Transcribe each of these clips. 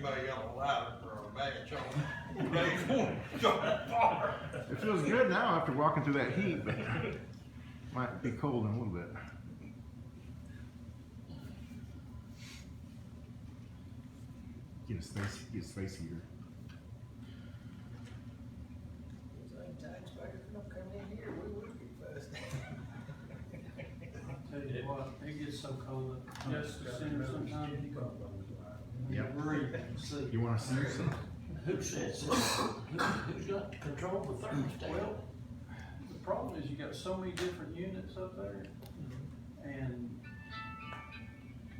anybody got a ladder for a match on, they won't go far. It feels good now after walking through that heat, but might be cold in a little bit. Get a space heater. Taxpayers don't come in here, we would be fussed. Tell you what, it gets so cold at Justice Center sometimes, you go, Yep. breathe, see. You want to see some? Who says this? Who's got control of the thermostat? Well, the problem is you got so many different units up there, and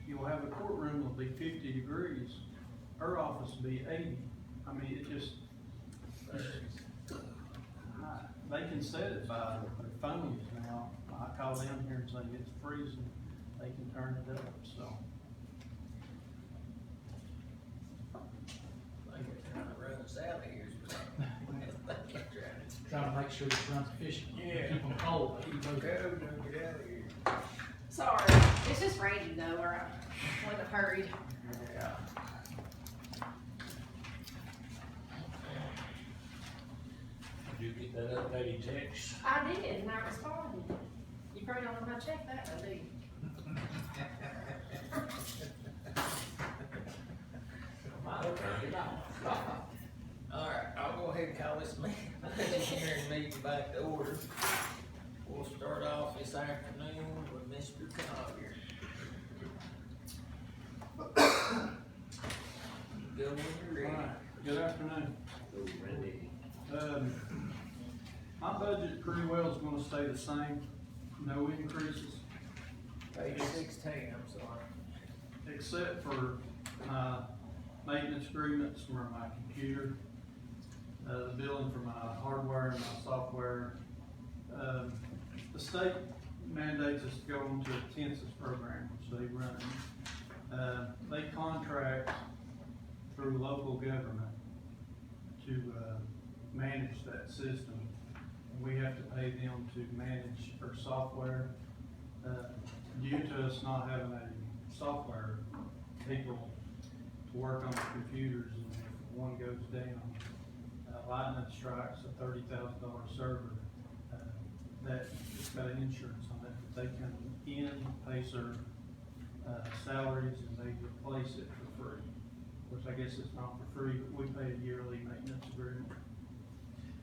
you'll have a courtroom that'll be 50 degrees, her office will be 80. I mean, it just, they can set it by their phones now. I call them here and say it's freezing, they can turn it up, so. They can try to run us out of here. Trying to make sure it runs efficient. Yeah. Keep them cold. Go, don't get out of here. Sorry, it's just raining though, or I wouldn't have hurried. Yeah. Did you get that updated text? I did, and I responded. You probably don't know how to check that, though, do you? All right, I'll go ahead and call this hearing meeting back to order. We'll start off this afternoon with Mr. Collier. Go when you're ready. Alright, good afternoon. My budget pretty well is gonna stay the same, no increases, Page 16, I'm sorry. except for my maintenance agreements for my computer, the billing for my hardware and my software. The state mandates us to go into a census program, which they run. They contract through local government to manage that system. And we have to pay them to manage our software. Due to us not having a software people to work on the computers, and if one goes down, lightning strikes a $30,000 server, that's got an insurance on it. They come in, pay their salaries, and they replace it for free. Which I guess it's not for free, but we pay a yearly maintenance agreement.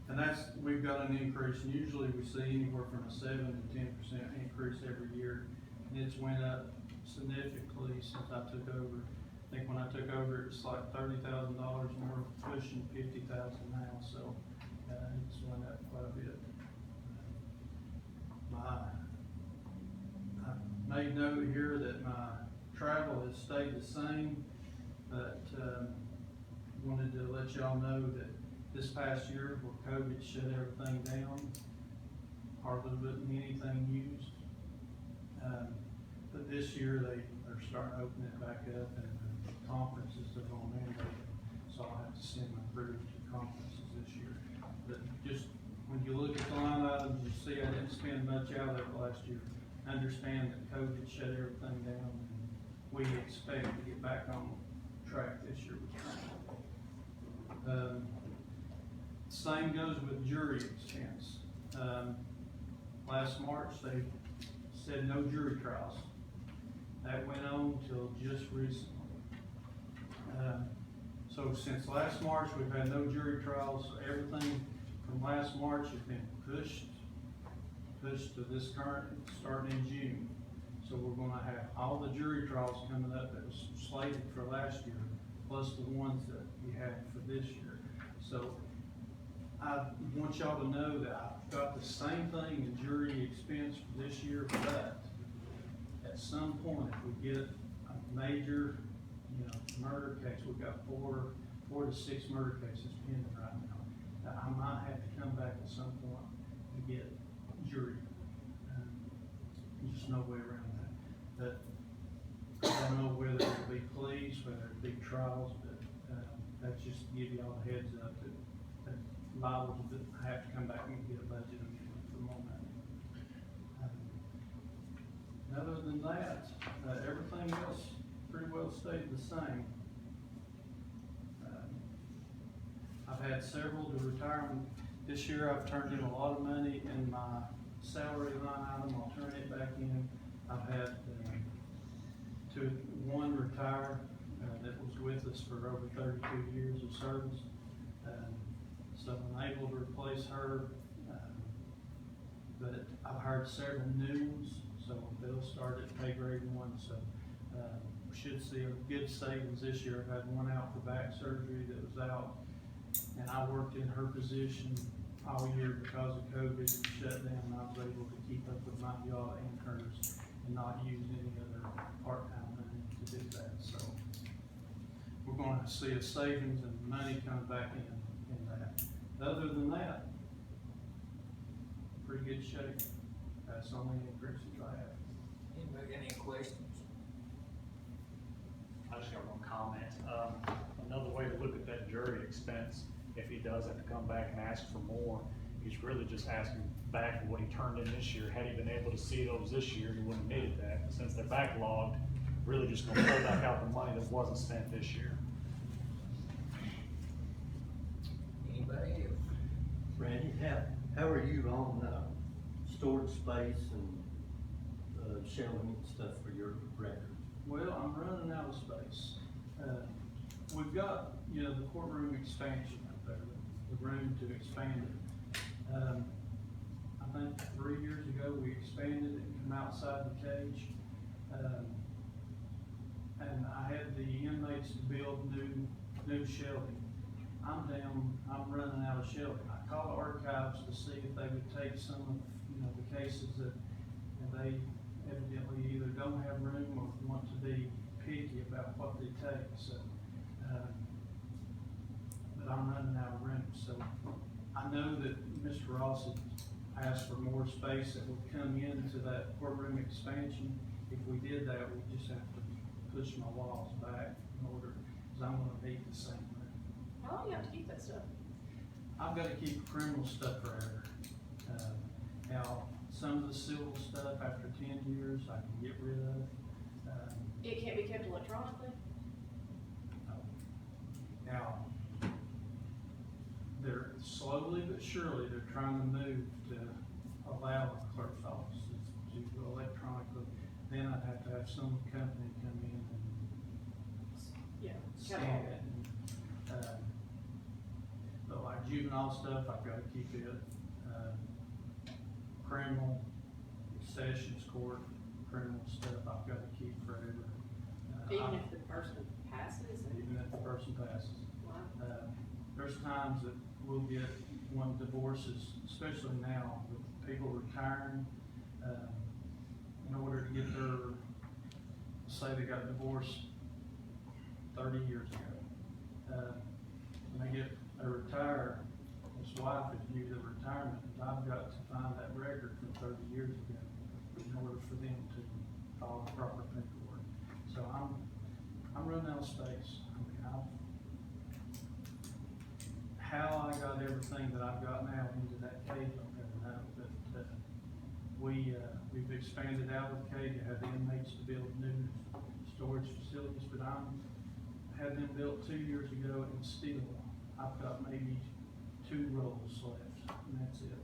And we've got an increase, and usually we see anywhere from a 7 to 10% increase every year. And it's went up significantly since I took over. I think when I took over, it's like $30,000 more, pushing 50,000 now, so it's went up quite a bit. I made note here that my travel has stayed the same, but wanted to let y'all know that this past year, where COVID shut everything down, hardly wasn't anything used. But this year, they're starting to open it back up, and the conferences are going to mandate it. So I'll have to send my crew to conferences this year. But just when you look at the line items, you see I didn't spend much out of it last year. Understand that COVID shut everything down, and we expect to get back on track this year with training. Same goes with jury expense. Last March, they said no jury trials. That went on till just recently. So since last March, we've had no jury trials. So everything from last March has been pushed to this current, starting in June. So we're gonna have all the jury trials coming up that was slated for last year, plus the ones that we had for this year. So I want y'all to know that I've got the same thing in jury expense for this year, but at some point, if we get a major, murder case, we've got four to six murder cases pending right now, that I might have to come back at some point to get jury. There's just no way around that. But I don't know whether it'll be pleas, whether it'll be trials, but that's just to give y'all a heads up that liable to have to come back and get a budget amendment for more money. Other than that, everything else pretty well stayed the same. I've had several to retire. This year I've turned in a lot of money in my salary line item, I'll turn it back in. I've had, one retire, that was with us for over 32 years of service. So I'm able to replace her, but I've hired several new ones, so they'll start at pay grade 1, so, we should see a good savings this year. I've had one out for back surgery that was out, and I worked in her position all year because of COVID shut down. I was able to keep up with my job and hers and not use any other part-time money to do that, so we're gonna see a savings and money coming back in that. Other than that, pretty good shape. That's the only increases I have. Anybody got any questions? I just got one comment. Another way to look at that jury expense, if he does have to come back and ask for more, he's really just asking back for what he turned in this year. Had he been able to see those this year, he wouldn't have needed that. But since they're backlogged, really just gonna pull back out the money that wasn't spent this year. Anybody else? Randy, how are you on, storage space and, shelving and stuff for your record? Well, I'm running out of space. We've got, the courtroom expansion up there, the room to expand it. I think 3 years ago, we expanded it and come outside the cage. And I had the inmates to build new shelving. I'm running out of shelving. I called the archives to see if they would take some of, the cases that, and they evidently either don't have room or want to be picky about what they take, so. But I'm running out of room, so I know that Mr. Ross had asked for more space that would come into that courtroom expansion. If we did that, we just have to push my walls back in order, because I'm gonna need the same room. How long do you have to keep that stuff? I've gotta keep criminal stuff forever. Now, some of the civil stuff, after 10 years, I can get rid of. It can't be kept electronically? Now, they're slowly but surely, they're trying to move to allow the clerk's offices to go electronically. Then I'd have to have some company come in and Yeah. scan it. But like juvenile stuff, I've gotta keep it. Criminal, sessions court, criminal stuff, I've gotta keep forever. Even if the person passes? Even if the person passes. Wow. There's times that we'll get one divorces, especially now with people retiring, in order to get their, say they got divorced 30 years ago. When they retire, his wife is due to retirement, and I've got to find that record from 30 years ago in order for them to follow the proper paperwork. So I'm running out of space. I mean, how I got everything that I've got now into that cage, I'll never know, but, we've expanded out of the cage. I had the inmates to build new storage facilities, but had them built 2 years ago, and still, I've got maybe 2 rolls left, and that's it.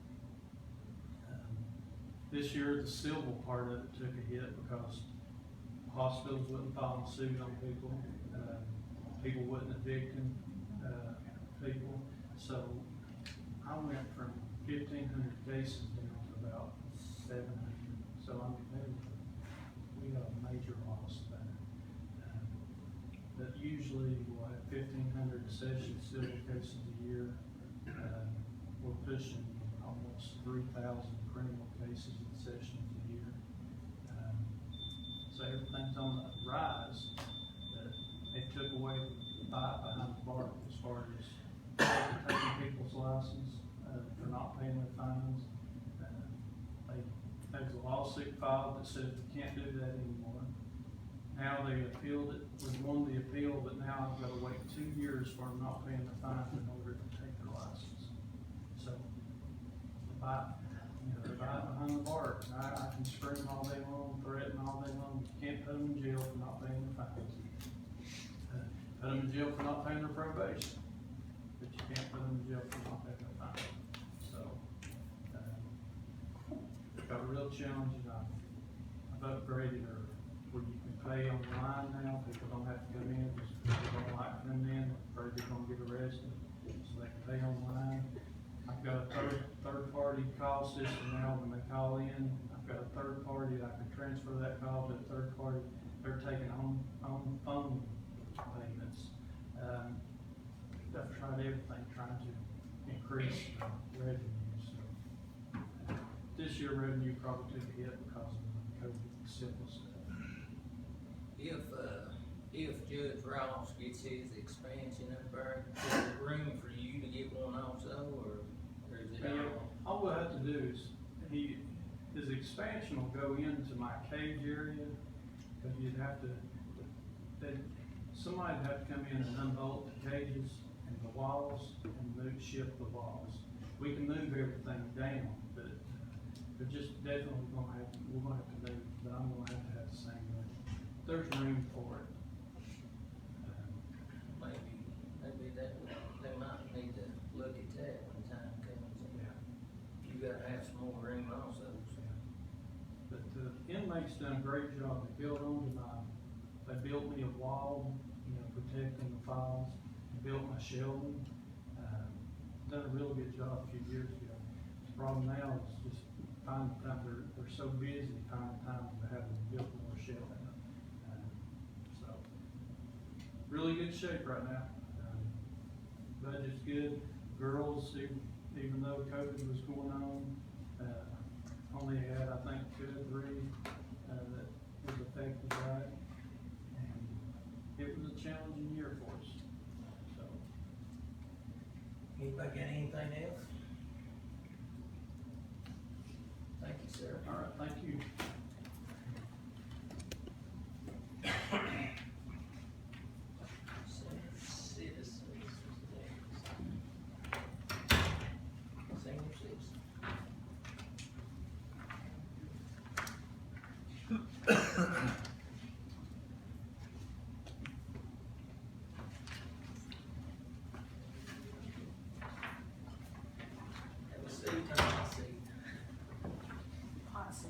This year, the civil part of it took a hit because hospitals wouldn't file suit on people, people wouldn't evict people. So I went from 1,500 cases down to about 700. So we got a major loss there. But usually we'll have 1,500 session civil cases a year. We're pushing almost 3,000 criminal cases in sessions a year. So everything's on the rise, but they took away the bite behind the bar as far as taking people's license for not paying their fines. There's a lawsuit filed that says we can't do that anymore. Now they appealed it, we won the appeal, but now I've got to wait 2 years for them not paying their fines in order to take their license. So the bite, the bite behind the bar. I can scream all day long, threaten all day long. You can't put them in jail for not paying their fines. Put them in jail for not paying their probation, but you can't put them in jail for not having a fine. So, got a real challenge, and I've upgraded her where you can pay online now. People don't have to come in, just people don't like coming in, afraid they're gonna get arrested, so they can pay online. I've got a third party call system now. When they call in, I've got a third party that I can transfer that call to a third party. They're taking on phone payments. I've tried everything, trying to increase revenue, so. This year revenue probably took a hit because of the COVID simple stuff. If Judge Ross gets his expansion up there, is there room for you to get one also, or is it All we'll have to do is, his expansion will go into my cage area, but you'd have to, somebody'd have to come in and unbolt the cages and the walls and shift the walls. We can move everything down, but they're just definitely we're gonna have to move, but I'm gonna have the same room. There's room for it. maybe they might need to look at that when time comes. Yeah. You gotta have some more room also. But the inmates done a great job. They built me a wall, protecting the files. They built my shelving. Done a real good job a few years ago. The problem now is just finding time, they're so busy finding time to have them build more shelving. So, really good shape right now. Budget's good. Girls, even though COVID was going on, only had, I think, 2 or 3 that was affected by it. And it was a challenging year for us. So. Anybody got anything else? Thank you, sir. All right, thank you. Citizens. Senior citizens. Have a seat, have a seat. Hot seat.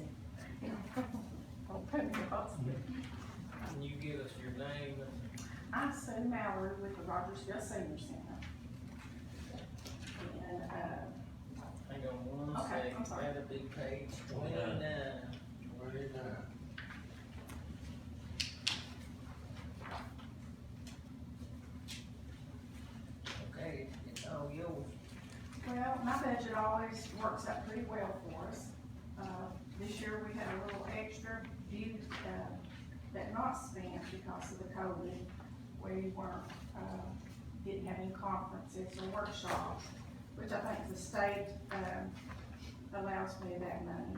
Okay, hot seat. Can you give us your name and I'm Sue Mallory with the Rogersville Senior Center. And, hang on one Okay, second, I'm sorry. that'll be page 29. Okay, it's all yours. well, my budget always works out pretty well for us. This year we had a little extra due, that not spent because of the COVID. We weren't, didn't have any conferences or workshops, which I think the state, allows me that money.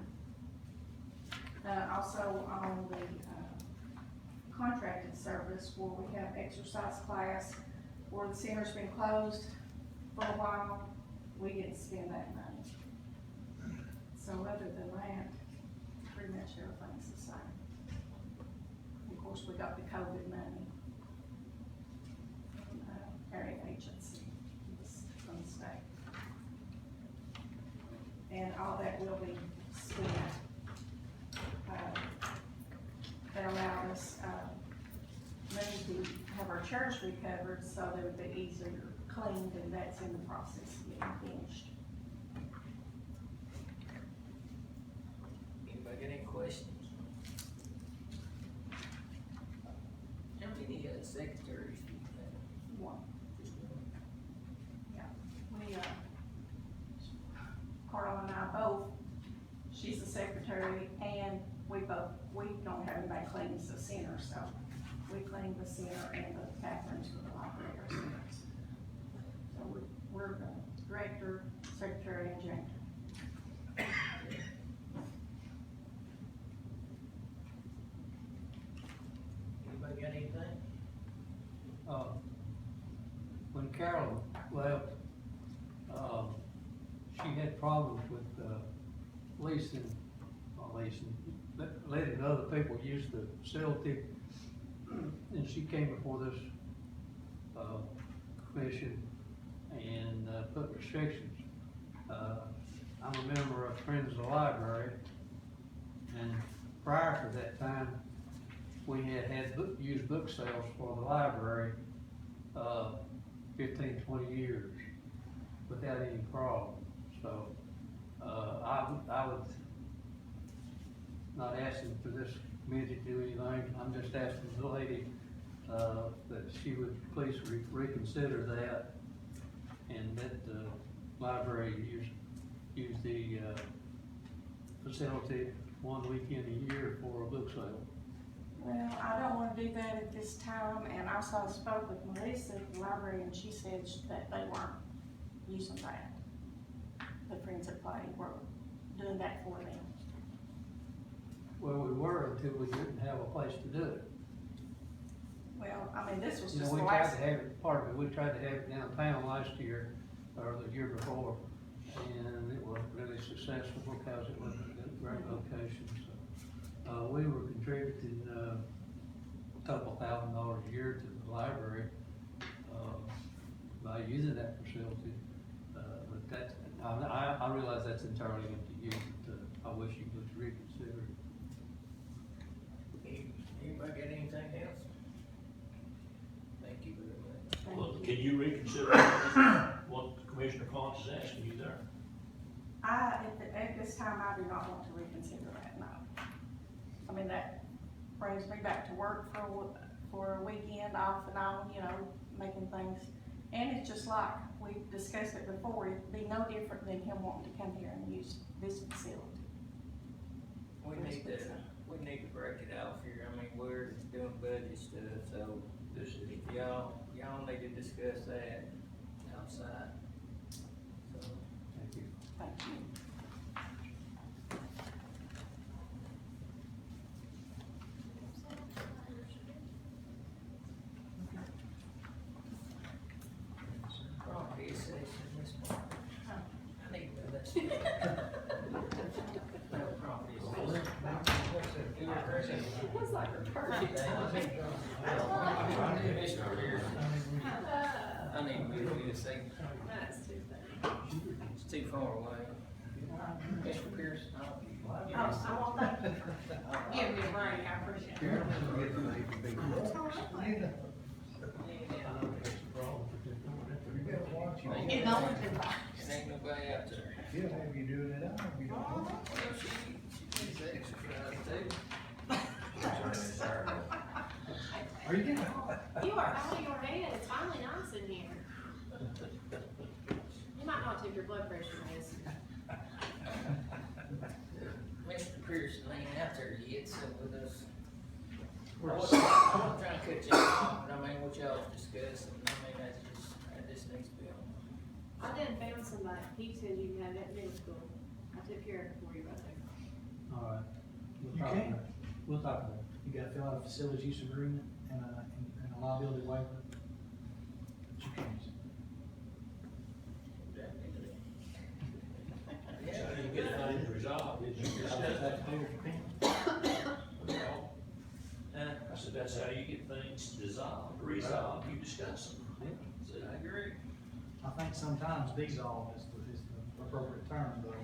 Also on the, contracted service where we have exercise class, where the center's been closed for a while, we didn't spend that money. So other than that, pretty much everything's the same. Of course, we got the COVID money from the area agency from the state. And all that will be spent. That allowed us, money to have our chairs recovered so they would be easier cleaned, and that's in the process of getting finished. Anybody got any questions? How many secretaries do you have? One, Just one? yeah. We, Carla and I both, she's the secretary, and we don't have anybody cleaning the center, so we clean the center and the bathrooms for the library. So we're the director, secretary, and janitor. Anybody got anything? When Carolyn left, she had problems with, letting other people use the facility. And she came before this, commission and, put restrictions. I'm a member of Friends of the Library, and prior to that time, we had used book sales for the library, 15, 20 years without any problem. So, I would not asking for this committee to do anything. I'm just asking the lady, that she would please reconsider that, and let the library use the, facility one weekend a year for a book sale. Well, I don't wanna do that at this time, and I also spoke with Melissa at the library, and she said that they weren't using that. The Friends at Play were doing that for them. Well, we were until we didn't have a place to do it. Well, I mean, this was You know, just we the tried last. to have it, part of it, we tried to have it downtown last year, or the year before, and it wasn't really successful because it wasn't a great location, so. We were contributing, a couple $1,000 a year to the library, by using that facility. But that, I realize that's entirely up to you, but, I wish you would reconsider. Anybody got anything else? Thank you very much. Well, Thank can you. you reconsider what Commissioner Fox is asking you there? At this time, I do not want to reconsider that, no. I mean, that brings me back to work for a weekend off and on, you know, making things. And it's just like we discussed it before, it'd be no different than him wanting to come here and use this facility. We need to break it off here. I mean, we're doing budget stuff, so if y'all need to discuss that outside. So, Thank you. Thank you. property assessment, Ms. Martin. I need to know that. No property assessment. It's like a perfect Mr. Pierce. I need to move you to see. That's too bad. It's too far away. Mr. Pierce, I want that. Give me a break, I appreciate it. It no one can buy. ain't nobody out there. He'll have you doing it all. Well, she needs exercise too. Are you kidding? You are out of your head, it's finally nice in here. You might not take your blood pressure medicine. Mr. Pearson ain't out there yet, so with us. I'm not trying to cut you off, but I mean, what y'all discussing, I mean, that just needs to be on. I done found somebody, he said you can have that middle school. I took care of it for you right there. All right. We'll You talk can. about it. We'll talk about it. You gotta fill out a facilities use agreement and a liability waiver. But you can. So you get things resolved, did you discuss that? I said, that's how you get things dissolved, resolved, you discuss them. Said, I agree. I think sometimes dissolve is the appropriate term, though.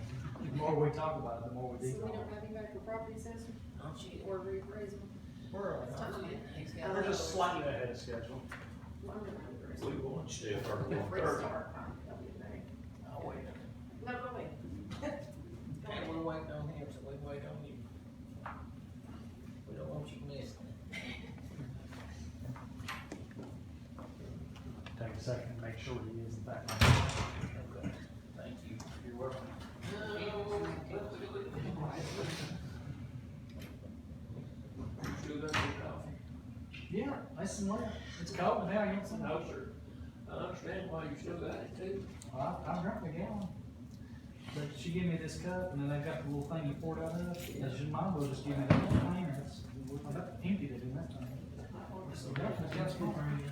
The more we talk about it, the more we So we dissolve. don't have you back for property assessor Don't you? or reappraisal? He's got We're just a- slightly ahead of schedule. Well, I'm gonna reappraisal. We want to stay further. Restart, that'll be great. I'll wait. No, go away. Hey, we're waiting on him, so we wait on you. We don't want you missing. Take a second and make sure he is in fact. Okay, thank you. You're welcome. Still got some coffee? Yeah, nice and well. It's cold, but now you want some? No, sir. I understand why you still got it too. Well, I drank the gallon. But she gave me this cup, and then I got the little thing you poured out of. And she might will just give me that little thing. I got emptied it in that thing. So that's good for me.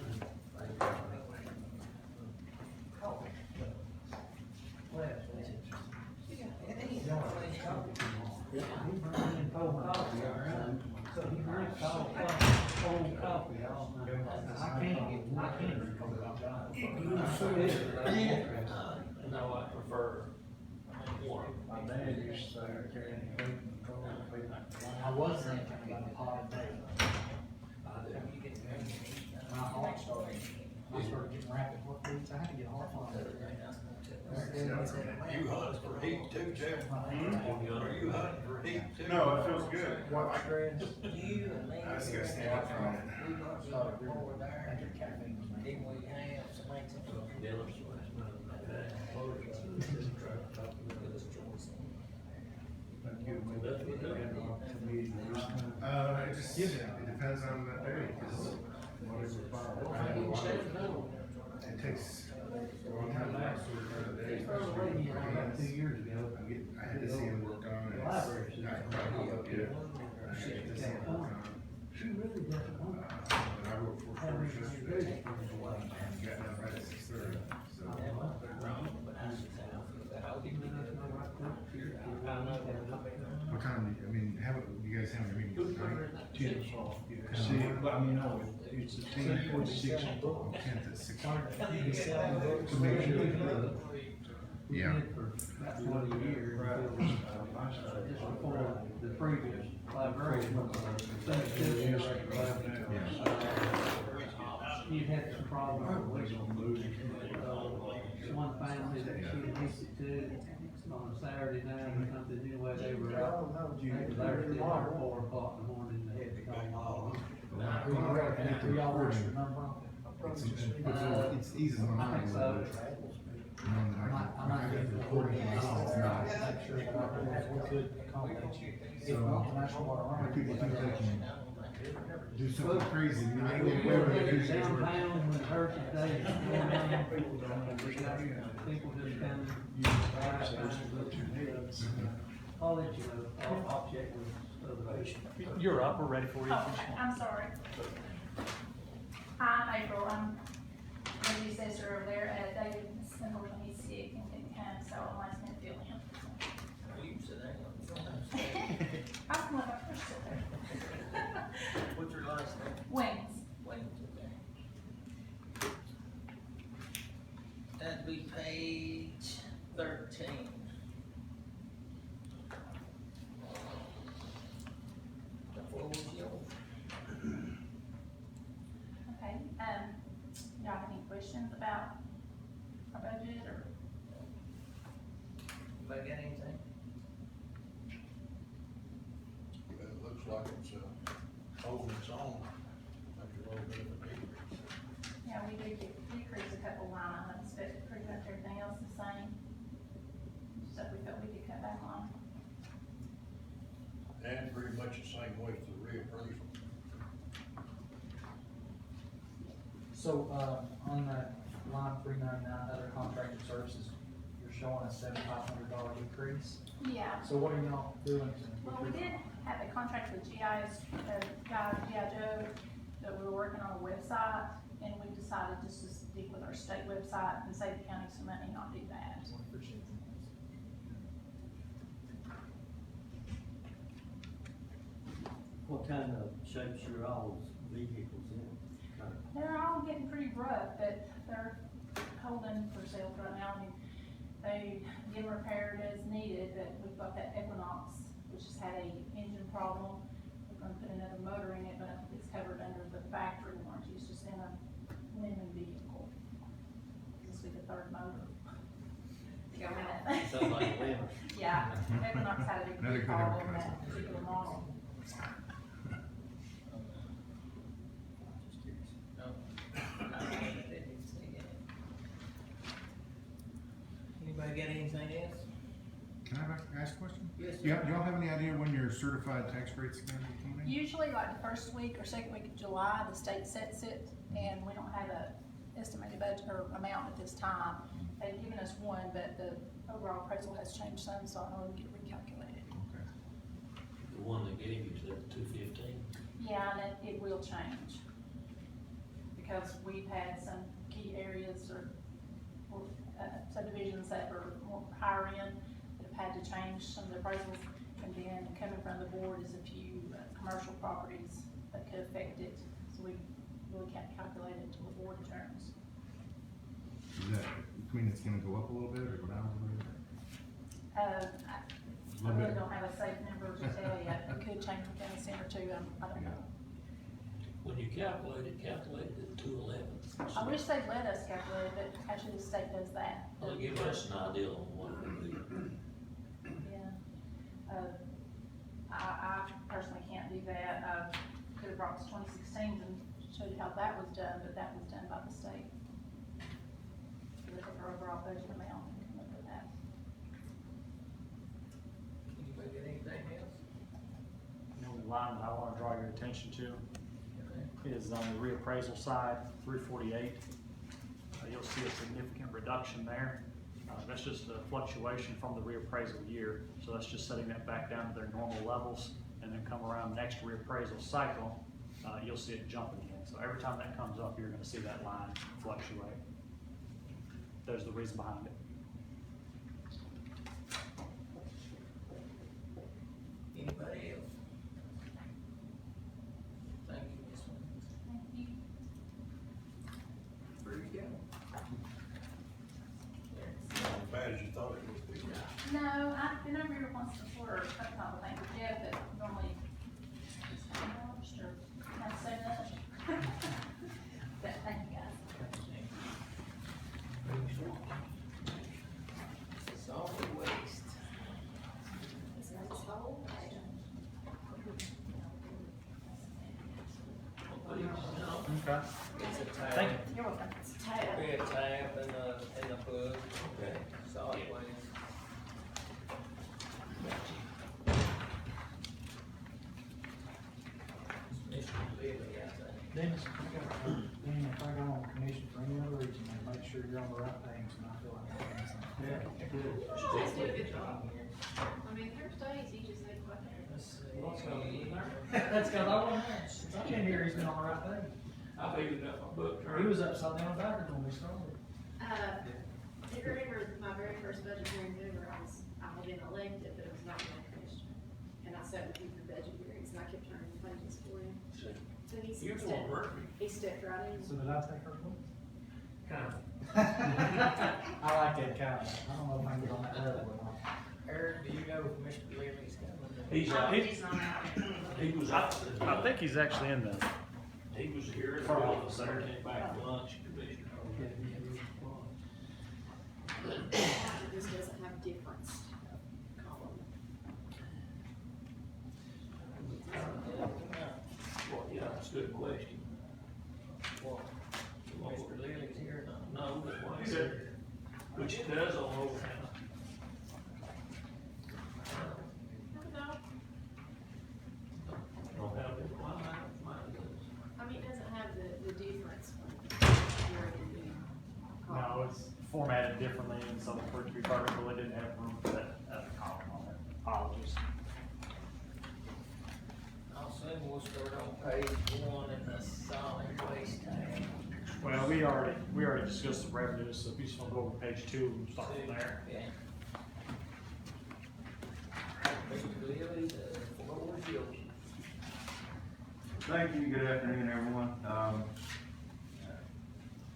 He brings in cold coffee, all right? So he drinks cold coffee. I can't recall about that. No, I prefer one. My dad used to say, carrying the control. I was thinking about a pot day. My heart started, I started getting rapid heart beats, I had to get a heart monitor. You hunt for heat too, Jeff? Are you hunting for heat too? No, it feels good. Well, I You and me. I just gotta stand up from it. We got some over there. Then we have some It just, it depends on the day, cause it takes a long time to last for the day. About 2 years ago. I had to see him work on it. I probably up here. I had to see him work on She really doesn't want it. I wrote 4 hours yesterday, and got done right at 6:30, so. What time, I mean, you guys have a meeting tonight? 10. See, I mean, no, it's a 10, 46. 10 to 6. to make sure. We Yeah. did for about 20 years, just before the previous librarian. You'd had some problems with one family that she admitted to on a Saturday night or something, anyway, they were out. They were there till 4 o'clock in the morning, they had to call. We all watch the number. It's easy in my mind. So, Knowing that I can get the recording and it's not. Make sure that we could accommodate you. If not, the National Water When Army. people think they can do something crazy, you know, they We're go wherever they do downtown when Hurricane Day is going on, people just kind of, I'll let you know, I'll check with other patients. You're up, we're ready for you. Oh, okay, I'm sorry. Hi, I'm April, I'm the assessor over there, David, unfortunately, he's sick and couldn't come, so I'm asking him to fill in. You sit down. I can let my first sit there. What's your last name? Wings. Wayne, okay. That'd be page 13. The floor is yours. Okay, y'all have any questions about our budget or? Anybody got anything? It looks like it's, holding its own, maybe a little bit of a decrease. Yeah, we did decrease a couple line items, but pretty much everything else the same. Stuff we felt we could cut back on. And pretty much the same way for the reappraisal. So, on that line 399, other contracted services, you're showing a $7,500 decrease. Yeah, So what are y'all doing? well, we did have a contract with GI's, G.I. Joe, that we were working on a website, and we decided just to stick with our state website and save the county some money, not do that. Appreciate it. What kind of shapes your all's vehicles in? They're all getting pretty rough, but they're holding for sale right now. I mean, they get them repaired as needed, but we've got that Equinox, which has had a engine problem. We're gonna put another motor in it, but I think it's covered under the factory warranty. It's just in a lemon vehicle. This will be the third motor. Go with it. Sounds like a lemon. Yeah, Equinox had a big Another good recall on advertisement. that particular model. No. I didn't see it. Anybody got anything else? Can I ask a question? Yes, Do y'all have any idea when your certified tax rate's gonna be coming? Usually like the first week or second week of July, the state sets it, and we don't have a estimated budget or amount at this time. They've given us one, but the overall appraisal has changed some, so I know it'll get recalculated. Okay. The one they gave you to 215. Yeah, and it will change. Because we've had some key areas or subdivisions that were more higher end that have had to change some of the appraisals. And then coming from the board is a few commercial properties that could affect it. So we really can't calculate it until the board determines. Is that, you mean it's gonna go up a little bit or go down a little bit? I really don't have a safe number to tell you, it could change within a cent or two, I don't know. When you calculate it at 211. I wish they'd let us calculate it, but actually the state does that. Well, give us an idea on what it would be. Yeah. I personally can't do that, could have brought to 2016 and showed you how that was done, but that was done by the state. Look at our overall budget amount and come up with that. Anybody got anything else? The only line that I wanna draw your attention to is on the reappraisal side, 348. You'll see a significant reduction there. That's just a fluctuation from the reappraisal year. So that's just setting that back down to their normal levels, and then come around next reappraisal cycle, you'll see it jumping again. So every time that comes up, you're gonna see that line fluctuate. There's the reason behind it. Anybody else? Thank you, Ms. Williams. Thank you. Where you go? Not as bad as you thought it would be. No, I've been over here once before, a couple of things with Jeff, but normally it's kind of watched or kind of set up. But thank you guys. Solid waste. It's not a whole item. Okay. It's a tab. Thank you. You're welcome. It's a tab. We had a tab and a book. Okay. Solid waste. Mr. Lilly, I think. Dennis, if I go on commission for any other reason, then make sure you're on the right things, and I feel like I'm doing something. Yeah, good. Always do a good job. I mean, there's days he just ain't quite there. Let's see. That's got all in there. Since I've been here, he's been on the right thing. I figured out my book. He was upside down backwards when we started. Do you remember my very first budget hearing ever, I had been elected, but it was not my commissioner. And I sat with you for budget hearings, and I kept turning pages for him. So he You stepped, won't hurt me. he stepped right in. So did I take her place? Kind of. I like that kind of, I don't know if I can get on that level or not. Eric, do you know if Mr. Lilly's coming? He's out. He's not out. He was out. I think he's actually in the, He was here at For the office, center, came back to lunch, Commissioner. This doesn't have difference column. Well, yeah, that's a good question. Well, Mr. Lilly's here now. No, but what he said, which he does on overtime. Don't have it, mine does. I mean, it doesn't have the difference from where it would be. no, it's formatted differently, and so for it to be vertical, it didn't have room for that, column on it. Apologies. I'll assume we'll start on page 1 in the solid waste tab. Well, we already discussed the revenues, so if you just want to go over page 2, we'll start from there. Okay. Mr. Lilly, the floor is yours. Thank you, good afternoon, everyone.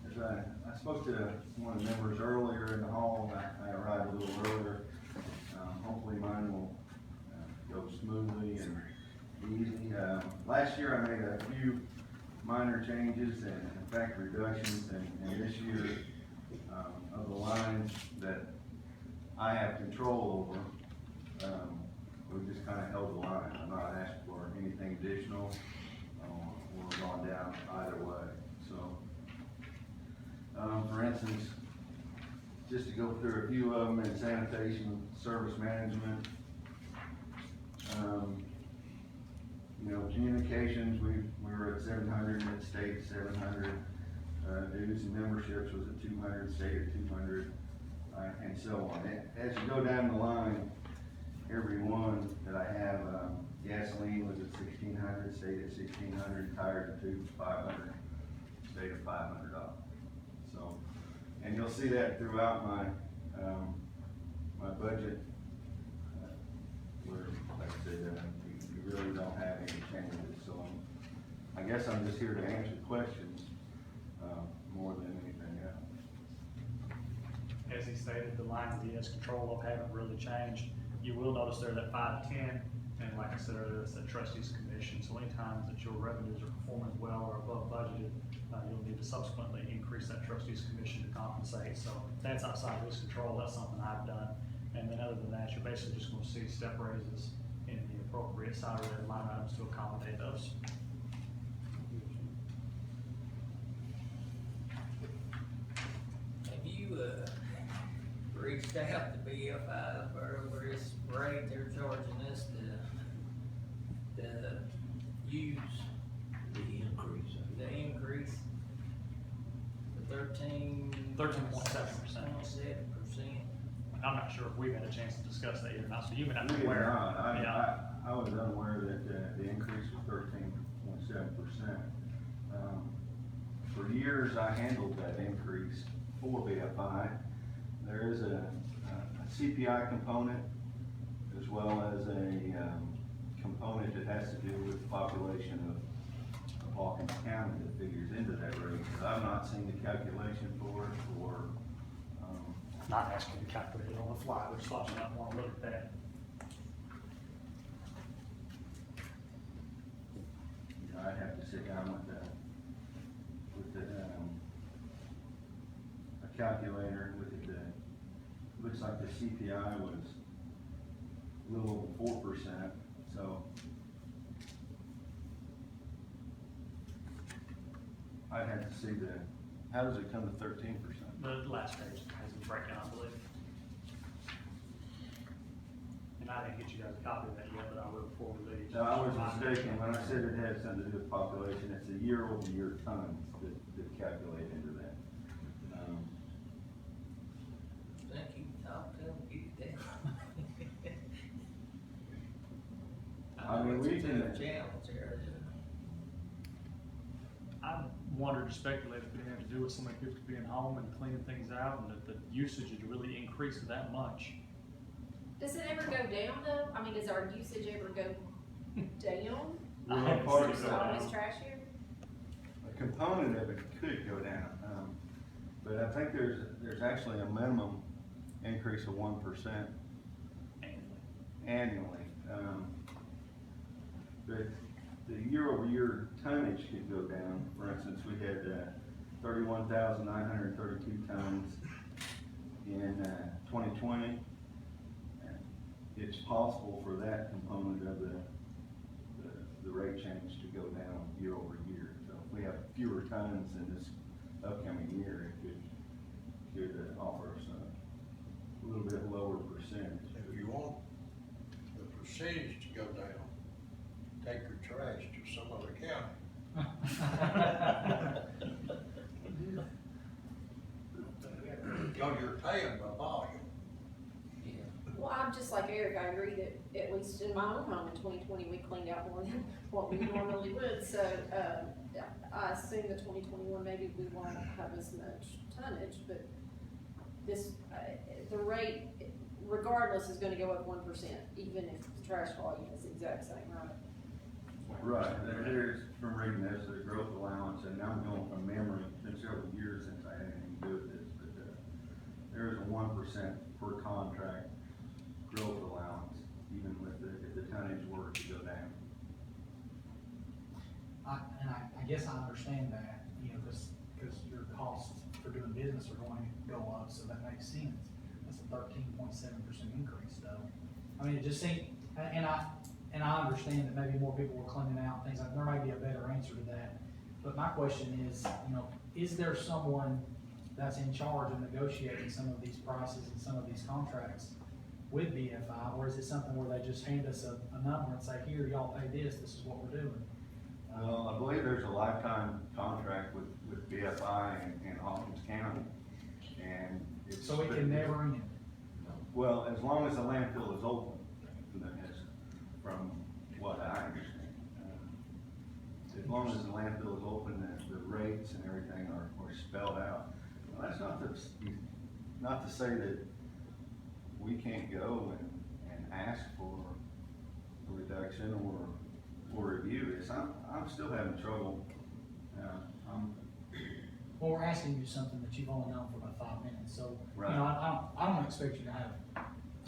As I spoke to one of the members earlier in the hall, I arrived a little earlier. Hopefully mine will go smoothly and easy. Last year I made a few minor changes and in fact reductions, and this year of the lines that I have control over, we've just kind of held the line. I'm not asked for anything additional or gone down either way. So, for instance, just to go through a few of them in sanitation, service management, you know, communications, we were at 700, it stayed 700. Dues and memberships was at 200, stayed at 200, and so on. As you go down the line, every one that I have, gasoline was at 1,600, stayed at 1,600, tires and tubes 500, stayed at $500. So, and you'll see that throughout my my budget, where, like I said, you really don't have any changes. So I guess I'm just here to answer questions. lines of the control haven't really changed. You will notice there that 5 to 10, and like I said earlier, that's the trustees commission. So anytime that your revenues are performing well or above budgeted, you'll need to subsequently increase that trustees commission to compensate. So that's outside of his control. That's something I've done. And then other than that, you're basically just going to see step raises in the appropriate salary line items to accommodate those. Have you, reached out to BFI over this rate they're charging us to use The increase. the increase? The 13.7%. I'm not sure if we've had a chance to discuss that yet or not, so you may not be We did aware. not. Yeah. I was unaware that, the increase was 13.7%. For years, I handled that increase for BFI. There is a CPI component as well as a, component that has to do with the population of Hawkins County that figures into that rate. I've not seen the calculation for it, or, Not asking you to calculate it on the fly, but just watching out, want to look at that. you know, I'd have to sit down with the, a calculator with it. Looks like the CPI was a little over 4%, so. I'd have to see how does it come to 13%? The last page has a breakdown, I believe. And I didn't get you guys a copy of that yet, but I will before we leave. No, I was mistaken, when I said it had something to do with population, it's a year-over-year tons that calculate into that. Think you can talk to them, get it down. I mean, we can- Challenge here. I wondered, speculated if it had to do with so many people being home and cleaning things out, and that the usage had really increased that much. Does it ever go down though? I mean, does our usage ever go down? Well, part of It's it- always trashier? A component of it could go down, but I think there's actually a minimum increase of 1% annually. But the year-over-year tonnage could go down. For instance, we had 31,932 tons in 2020. It's possible for that component of the rate change to go down year-over-year. So if we have fewer tons in this upcoming year, it could offer us a little bit lower percentage. If you want the percentage to go down, take your trash to some other county. Because you're paying by volume. Well, I'm just like Eric, I agree that at least in my own home in 2020, we cleaned out more than what we normally would. So, I assume the 2021, maybe we won't have as much tonnage, but this, the rate, regardless, is gonna go up 1%, even if the trash volume is the exact same, right? Right, there's, from reading this, there's growth allowance, and I'm going from memory, it's been several years since I had anything to do with this, but, there is a 1% per contract growth allowance, even with if the tonnage were to go down. I guess I understand that, you know, cause your costs for doing business are going to go up, so that makes sense. That's a 13.7% increase though. I mean, it just seems, and I understand that maybe more people were cleaning out things, like there might be a better answer to that. But my question is, you know, is there someone that's in charge of negotiating some of these prices and some of these contracts with BFI, or is it something where they just hand us a number and say, here, y'all pay this is what we're doing? Well, I believe there's a lifetime contract with BFI and Hawkins County, and it's. So it can never end? Well, as long as the landfill is open, that's from what I understand. As long as the landfill is open, the rates and everything are spelled out. Well, that's not to say that we can't go and ask for a reduction or review this. I'm still having trouble. well, we're asking you something that you've only known for about 5 minutes, so, you Right. know, I don't expect you to have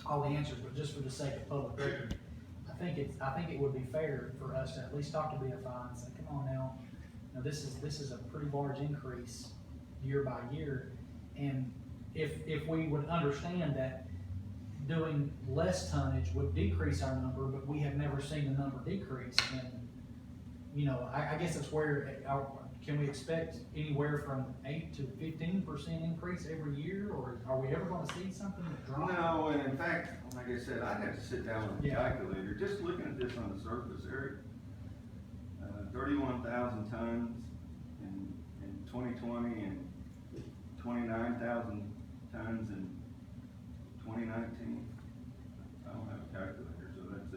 all the answers, but just for the sake of public record, I think it would be fair for us to at least talk to BFI and say, come on now, you know, this is a pretty large increase year by year, and if we would understand that doing less tonnage would decrease our number, but we have never seen the number decrease, and, you know, I guess it's where, can we expect anywhere from 8 to 15% increase every year, or are we ever gonna see something that drops? No, and in fact, like I said, I'd have to sit down with a Yeah. calculator, just looking at this on the surface, Eric. 31,000 tons in 2020 and 29,000 tons in 2019. I don't have a calculator, so that's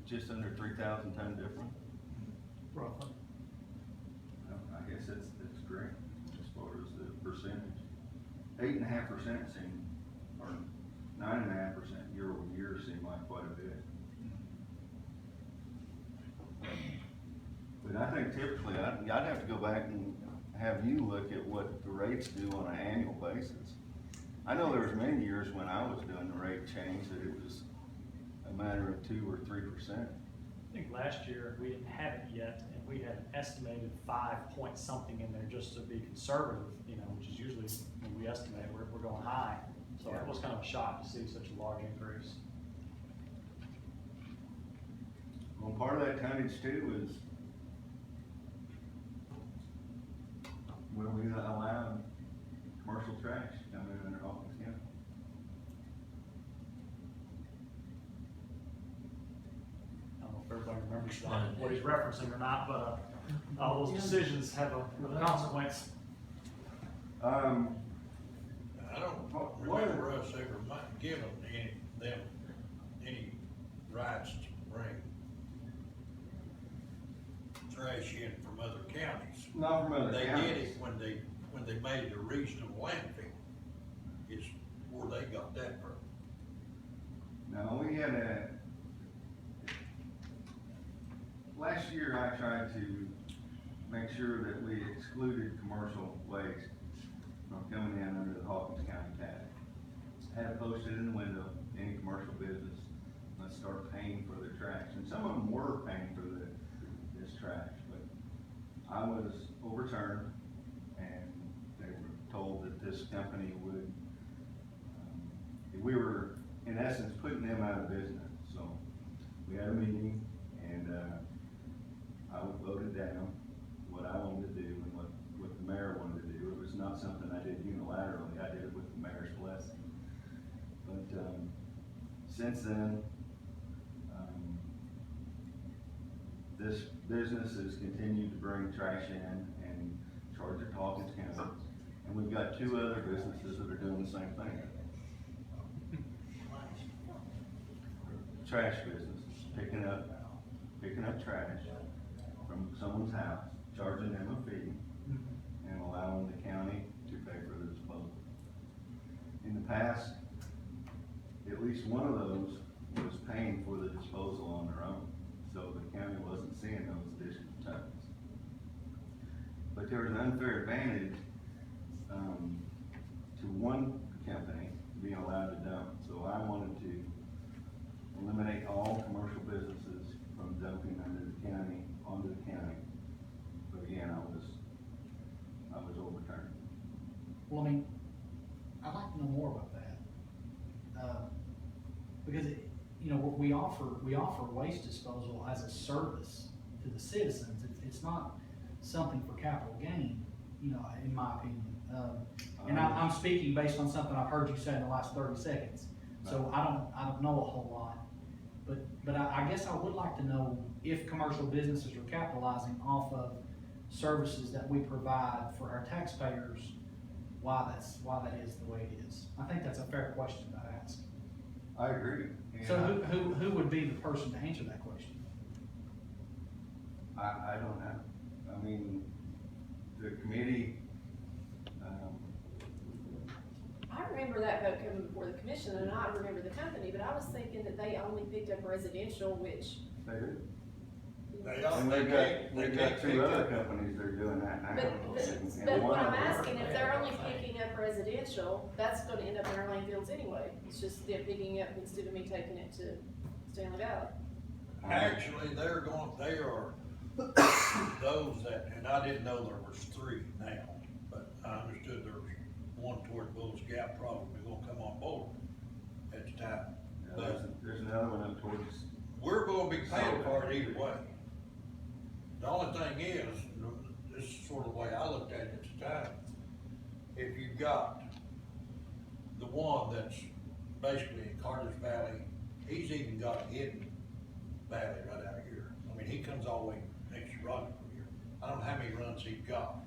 just under 3,000 ton difference. Roughly. I guess that's great, as far as the percentage. 8.5% seem, or 9.5% year over year seem like quite a bit. But I think typically, I'd have to go back and have you look at what the rates do on an annual basis. I know there was many years when I was doing the rate change that it was a matter of 2 or 3%. I think last year, we didn't have it yet, and we had estimated 5 point something in there just to be conservative, you know, which is usually when we estimate, we're going high. So it was kind of a shock to see such a large increase. Well, part of that tonnage too is when we allowed commercial trash to come in under Hawkins County. I don't know if everybody remembers what he's referencing or not, but all those decisions have a consequence. I don't remember us ever giving any rights to bring trash in from other counties. Not from other They counties. did it when they made the regional landfill, is where they got that from. No, we had last year I tried to make sure that we excluded commercial waste from coming in under the Hawkins County tag. Had it posted in the window, any commercial business, let's start paying for their trash. And some of them were paying for this trash, but I was overturned and they were told that this company would, we were in essence putting them out of business. So we had a meeting and I voted down what I wanted to do and what the mayor wanted to do. It was not something I did unilaterally, I did it with the mayor's blessing. But since then, this business has continued to bring trash in and charge it to Hawkins County. And we've got 2 other businesses that are doing the same thing. Trash business, picking up trash from someone's house, charging them a fee, and allowing the county to pay for the disposal. In the past, at least one of those was paying for the disposal on their own, so the county wasn't seeing those additional tons. But there was an unfair advantage to one company being allowed to dump, so I wanted to eliminate all commercial businesses from dumping under the county, onto the county. But again, I was overturned. Well, I mean, I'd like to know more about that. Because, you know, we offer waste disposal as a service to the citizens. It's not something for capital gain, you know, in my opinion. And I'm speaking based on something I've heard you say in the last 30 seconds. So I don't know a whole lot. But I guess I would like to know if commercial businesses are capitalizing off of services that we provide for our taxpayers, why that is the way it is. I think that's a fair question to ask. I agree. And So who would be the person to answer that question? I don't know. I mean, the committee, I remember that vote coming before the commission, and I remember the company, but I was thinking that they only picked up residential, which. They do. They And we've got pick two other up. companies that are doing that now. But what I'm asking, if they're only picking up residential, that's gonna end up in our landfills anyway. It's just them picking up instead of me taking it to Stanley Valley. Actually, they are those that, and I didn't know there was 3 now, but I understood there was one toward Bulls Gap probably gonna come on board at the time. There's another one up towards, We're gonna be paying for it either way. The only thing is, this is sort of the way I looked at it at the time. If you've got the one that's basically in Carter's Valley, he's even got a hidden valley right out here. I mean, he comes all the way next to Rogersville here. I don't know how many runs he's got,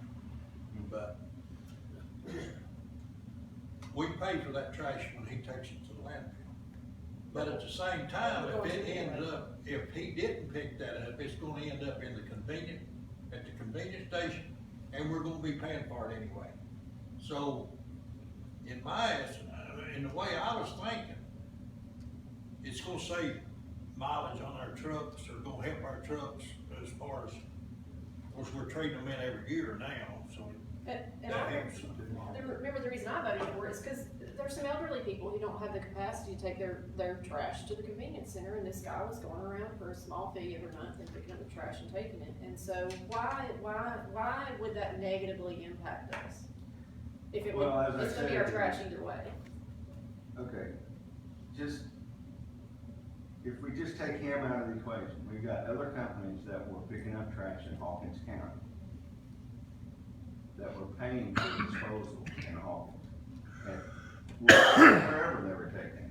but we pay for that trash when he takes it to the landfill. But at the same time, if he didn't pick that up, it's gonna end up at the convenience station, and we're gonna be paying for it anyway. So, in the way I was thinking, it's gonna save mileage on our trucks, or gonna help our trucks as far as, of course, we're trading them in every year now, so And that I helps. remember the reason I voted for it is because there's some elderly people who don't have the capacity to take their trash to the convenience center, and this guy was going around for a small fee every month and picking up the trash and taking it. And so why would that negatively impact us? If it would, Well, as I it's gonna be our said- trash either way. okay, if we just take him out of the equation, we've got other companies that were picking up trash in Hawkins County that were paying for disposal in Hawkins. And wherever they were taking,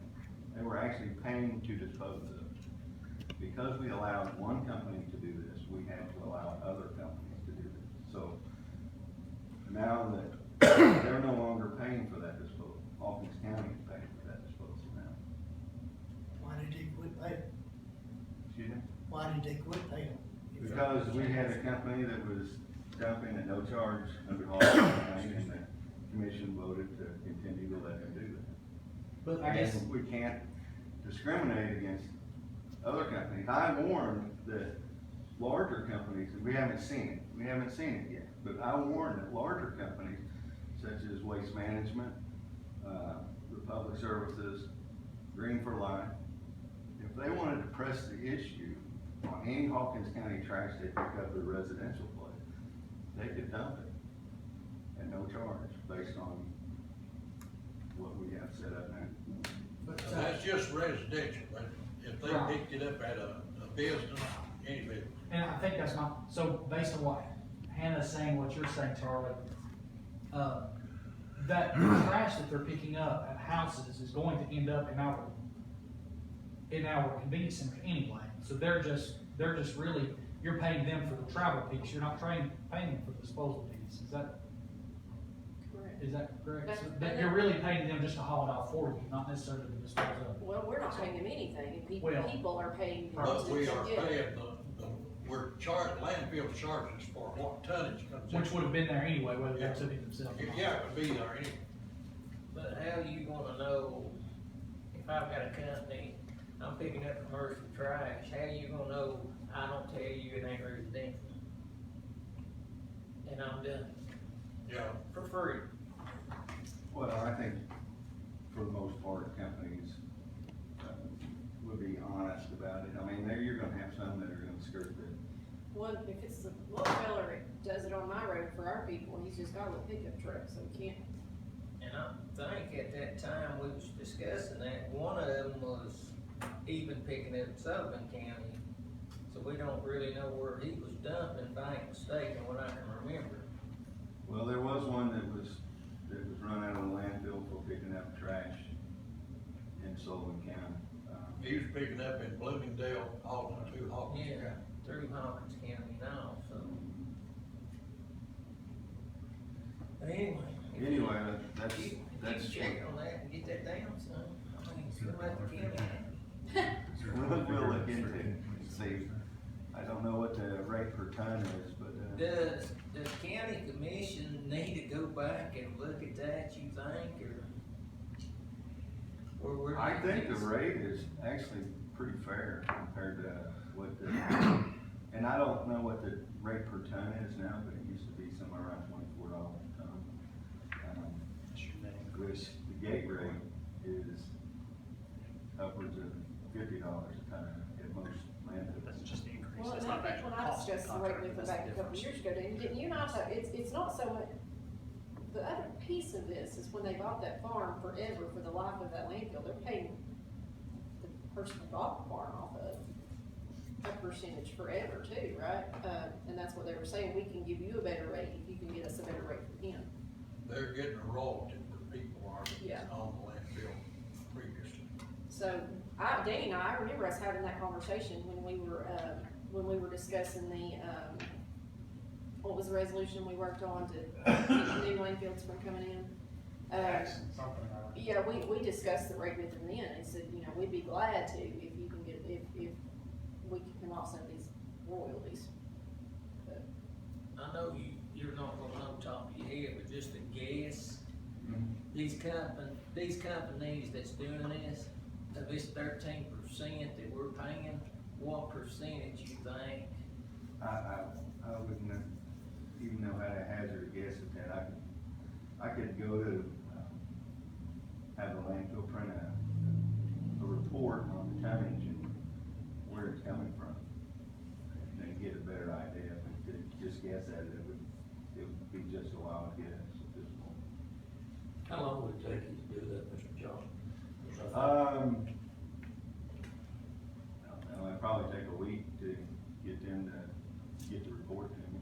they were actually paying to dispose of it. Because we allowed one company to do this, we had to allow other companies to do this. So now that they're no longer paying for that disposal, Hawkins County is paying for that disposal now. Why did they quit paying? Excuse me? Why did they quit paying? Because we had a company that was dumping at no charge under Hawkins County, and the commission voted to continue to let them do that. But I guess, And we can't discriminate against other companies. I warned that larger companies, we haven't seen it yet, but I warned that larger companies such as Waste Management, Republic Services, Green for Life, if they wanted to press the issue on any Hawkins County trash they pick up at a residential place, they could dump it at no charge based on what we have set up now. But that's just residential, but if they Right. picked it up at a business, any business. and I think that's so based on what Hannah's saying, what you're saying, Charlie, that trash that they're picking up at houses is going to end up in our convenience center anyway. So they're just really, you're paying them for the travel piece, you're not paying them for the disposal piece, is that correct? That's- So that you're really paying them just to haul it off for you, not necessarily to dispose of it. Well, we're not paying them anything, and Well- people are paying them But to we are get it. paying landfill charges for what tonnage comes in. Which would have been there anyway, whether they took it themselves or not. Yeah, it would be there anyway. But how you gonna know, if I've got a company, I'm picking up commercial trash, how you gonna know I don't tell you it ain't residential? And I'm done, Yeah, for free. Well, I think for the most part, companies would be honest about it. I mean, you're gonna have some that are gonna skirt it. Well, if it's the little fella that does it on my road for our people, he's just got a little pickup truck, so he can't. And I think at that time we was discussing that, one of them was even picking up Sullivan County. So we don't really know where he was dumping, if I ain't mistaken, what I can remember. Well, there was one that was run out of the landfill for picking up trash in Sullivan County. he was picking up in Bloomingdale, hauling to Hawkins Yeah, County. through Hawkins County now, so. But Anyway, that's. You check on that and get that down, son. I mean, something like the county. We'll look into it and see. I don't know what the rate per ton is, but, Does county commission need to go back and look at that, you think, or? I think the rate is actually pretty fair compared to what the, and I don't know what the rate per ton is now, but it used to be somewhere around $24 a ton. Which the gate rate is upwards of $50 a ton at most landfills. That's just the increase, Well, that's and I not think actual when I cost. discussed the rate with them back a couple years ago, didn't you and I talk, it's not so much, the other piece of this is when they bought that farm forever, for the life of that landfill, they're paying the person who bought the farm off of a percentage forever too, right? And that's what they were saying, we can give you a better rate if you can get us a better rate from him. They're getting a royalty, the people are Yeah. on the landfill previously. So, Danny and I remember us having that conversation when we were discussing the, what was the resolution we worked on to get new landfills from coming in? Something like that. Yeah, we discussed the rate with them then, and said, you know, we'd be glad to if you can get, if we can come off some of these royalties. But I know you're not gonna know top of your head, but just a guess, these companies that's doing this, of this 13% that we're paying, what percentage you think? I wouldn't even know how to hazard a guess at that. I could go to, have the landfill print a report on the tonnage and where it's coming from. And then get a better idea. If we could just guess at it, it would be just a wild guess at this point. How long would it take you to do that, Mr. John? I don't know, it'd probably take a week to get them to get the report to me.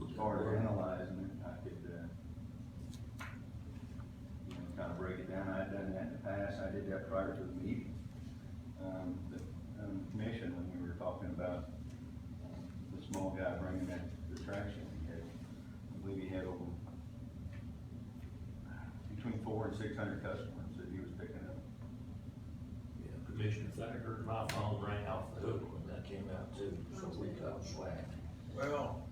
As far as analyzing it, I could, kind of break it down. I'd done that in the past. I did that prior to the meeting. The commission, when we were talking about the small guy bringing that, the trash in, I believe he had over between 400 and 600 customers that he was picking up. Yeah, Commissioner Thacker, my phone rang off the hook when that came out too, so we got swag. Well,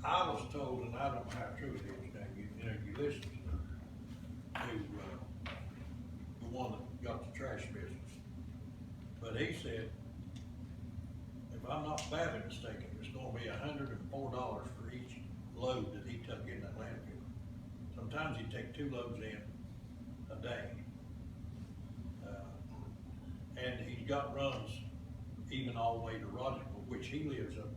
I was told, and I don't know how true it is, now, you know, you listen to the one that got the trash business. But he said, if I'm not badly mistaken, it's gonna be $104 for each load that he took in that landfill. Sometimes he'd take 2 loads in a day. And he's got runs even all the way to Rogersville, which he lives up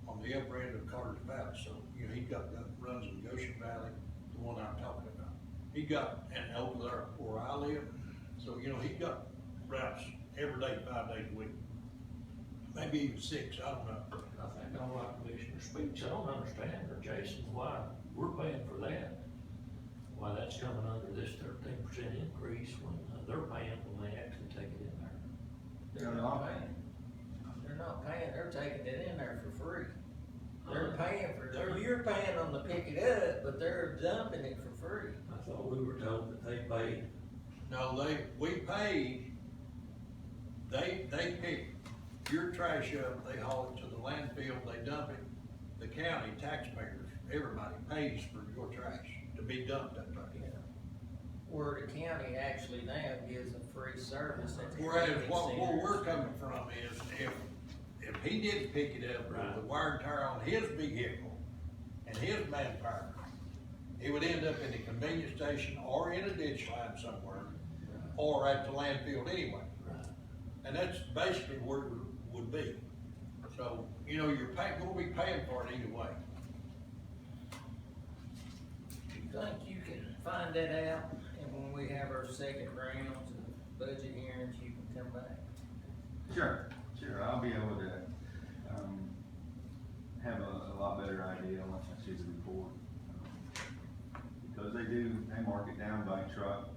on the upper end of Carter's Valley. So, you know, he's got runs in Goshen Valley, the one I'm talking about. He got, and over there where I live, so, you know, he got routes every day, 5 days a week. Maybe even 6, I don't know. I think I'll like Commissioner Speaks, I don't understand, or Jason, why we're paying for that. Why that's coming under this 13% increase when they're paying when they actually take it in there. They're not paying. They're not paying, they're taking it in there for free. They're paying you're paying them to pick it up, but they're dumping it for free. I thought we were told that they paid. No, we paid, they pick your trash up, they haul it to the landfill, they dump it. The county, taxpayers, everybody pays for your trash to be dumped up there. Yeah. Where the county actually now gives them free service. Whereas where we're coming from is if he didn't pick it up with the wear and tear on his vehicle and his manpower, it would end up in the convenience station or in a ditch line somewhere, or at the landfill anyway. And that's basically where it would be. So, you know, we'll be paying for it either way. You think you can find that out, and when we have our second rounds of budget hearings, you can come back? Sure, I'll be able to, have a lot better idea once I see the report. Because they mark it down by truck,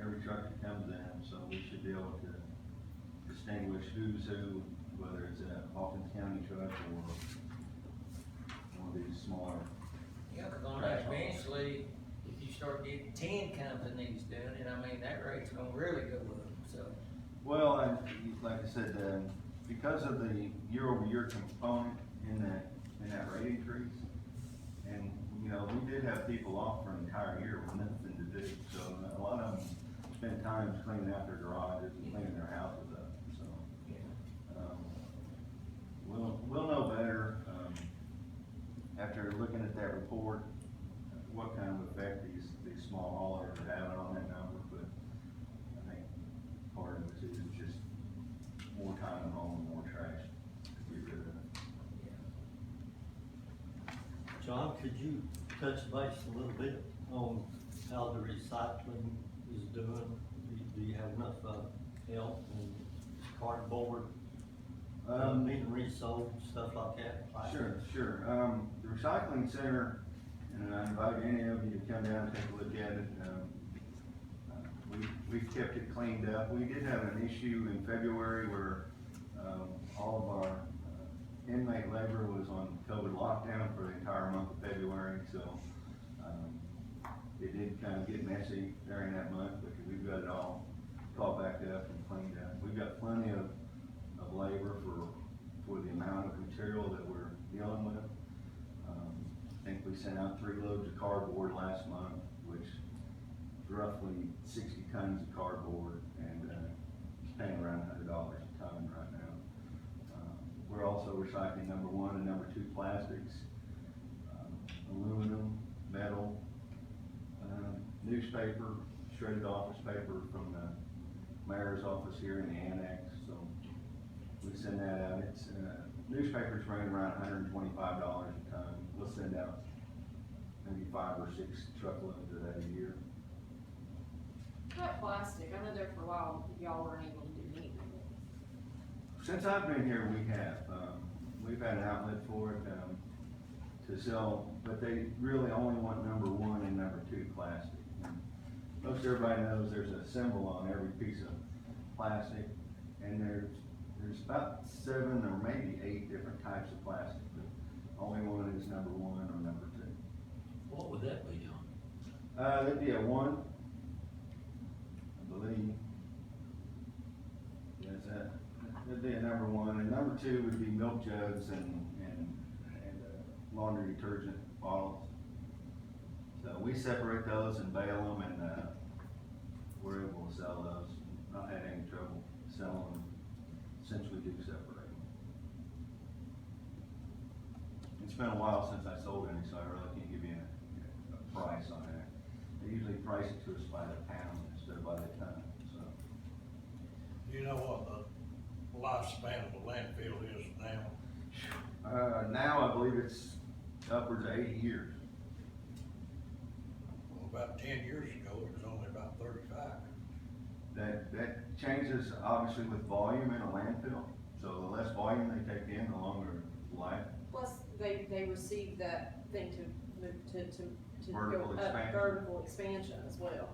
every truck that comes in, so we should be able to distinguish who's who, whether it's a Hawkins County truck or one of these smaller. Yeah, cause on that eventually, if you start getting 10 companies doing it, I mean, that rate's gonna really go up, so. Well, like I said, because of the year-over-year component in that rate increase, and, you know, we did have people off for an entire year with nothing to do, so a lot of them spend time cleaning out their garages and cleaning their houses up, so. We'll know better, after looking at that report, what kind of effect these small haulers are having on that number, but I think part of it is just more time at home, more trash to get rid of. John, could you touch base a little bit on how the recycling is doing? Do you have enough, help and cardboard, being resold, stuff like that? Sure. The recycling center, and I invite any of you to come down and take a look at it. We've kept it cleaned up. We did have an issue in February where, all of our inmate labor was on COVID lockdown for the entire month of February, so, it did kind of get messy during that month, but we've got it all caught back up and cleaned up. We've got plenty of labor for the amount of material that we're dealing with. I think we sent out 3 loads of cardboard last month, which is roughly 60 tons of cardboard, and it's paying around $100 a ton right now. We're also recycling number 1 and number 2 plastics, aluminum, metal, newspaper, shredded office paper from the mayor's office here in the annex, so we send that out. It's, newspapers running around $125 a ton. We'll send out maybe 5 or 6 truckloads of that a year. That plastic, I know there for a while, y'all weren't able to do anything. Since I've been here, we have. We've had an outlet for it, to sell, but they really only want number 1 and number 2 plastic. And most everybody knows there's a symbol on every piece of plastic, and there's about 7 or maybe 8 different types of plastic, but only one is number 1 or number 2. What would that be, John? That'd be a 1, I believe. Yes, that'd be a number 1, and number 2 would be milk jugs and laundry detergent bottles. So we separate those and bail them, and we're able to sell those. Not had any trouble selling them since we do separate them. It's been a while since I sold any, so I really can't give you a price on that. They usually price it to us by the pound instead of by the ton, so. You know what the lifespan of the landfill is now? Now I believe it's upwards of 80 years. Well, about 10 years ago, it was only about 35. That changes obviously with volume in a landfill. So the less volume they take in, the longer life. Plus, they receive that thing to move to Vertical go up, expansion. vertical expansion as well.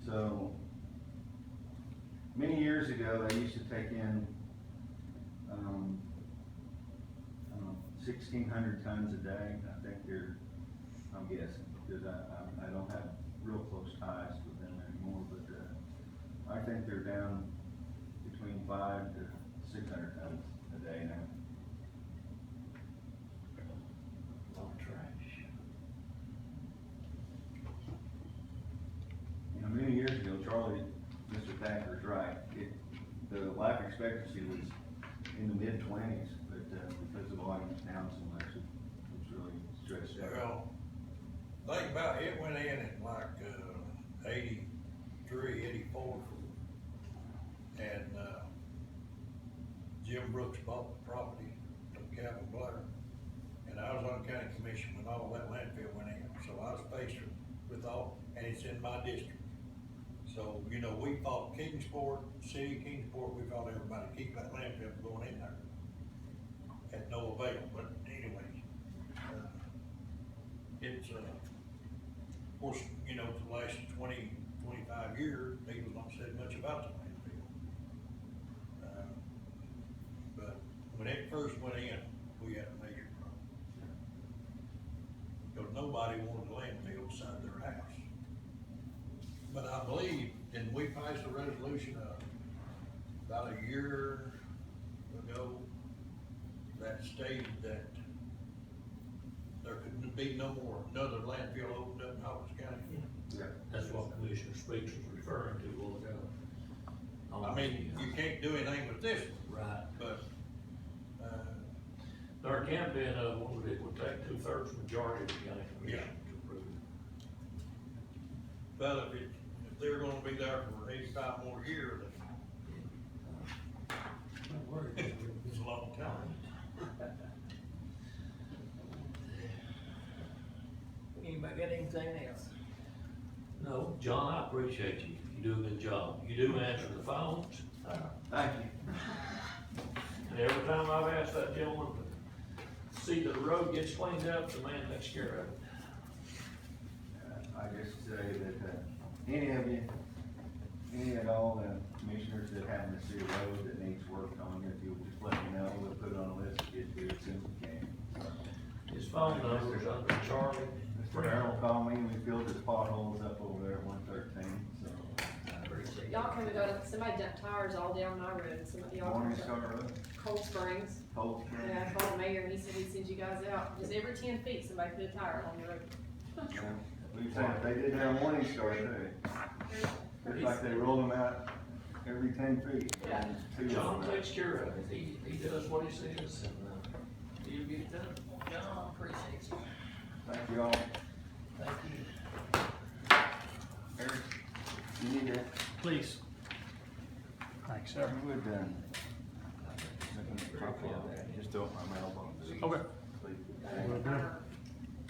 So many years ago, they used to take in 1,600 tons a day. I think I'm guessing, because I don't have real close ties with them anymore, but I think they're down between 500 to 600 tons a day now. A lot of trash. You know, many years ago, Charlie, Mr. Thacker's right, the life expectancy was in the mid-20s, but because the volume's down so much, it's really stretched out. Well, think about it, went in at like 83, 84, and Jim Brooks bought the property from Calvin Blair, and I was on the county commission when all that landfill went in, so I was faced with all, and it's in my district. So, you know, we fought Kingsport, city of Kingsport, we fought everybody to keep that landfill from going in there. Had no avail, but anyway, it's, of course, you know, for the last 20, 25 years, people don't say much about the landfill. But when it first went in, we had a major problem. Because nobody wanted a landfill beside their house. But I believe, didn't we pass a resolution about a year ago that stated that there could be no more, another landfill opened up in Hawkins County. That's what Commissioner Speaks was referring to a while ago. I mean, you can't do anything with this one, Right. but, There can be another one, but it would take 2/3 majority of the county commission to approve it. but if they're gonna be there for 85 more years, Don't worry, it's a long time. Anybody got anything else? No, John, I appreciate you. You do a good job. You do answer the phones. Thank you. And every time I've asked that gentleman to see that the road gets cleaned up, the man takes care of it. I just say that, any of you, any and all the commissioners that happen to see a road that needs work on, if you'll just let me know, we'll put it on a list to get to it as soon as we can. His phone number is under Charlie. Mr. Darrell called me, and we filled his potholes up over there at 113, so. Y'all come and go to, somebody dumped tires all down my road, some of y'all. Morning Star Road, Cold Springs. Cold Spring. Yeah, I called the mayor and he said he'd send you guys out, just every 10 feet, somebody put a tire on the road. Yeah, we said, they did down Morning Star too. It's like they roll them out every 10 feet. Yeah. John takes care of it. He does what he says and, he'll get it done. John, appreciate you. Thank you all. Thank you. Eric, you need that? Please. Thanks, sir. You would, copy of that, just throw it in my mailbox. Okay. Please. Well done.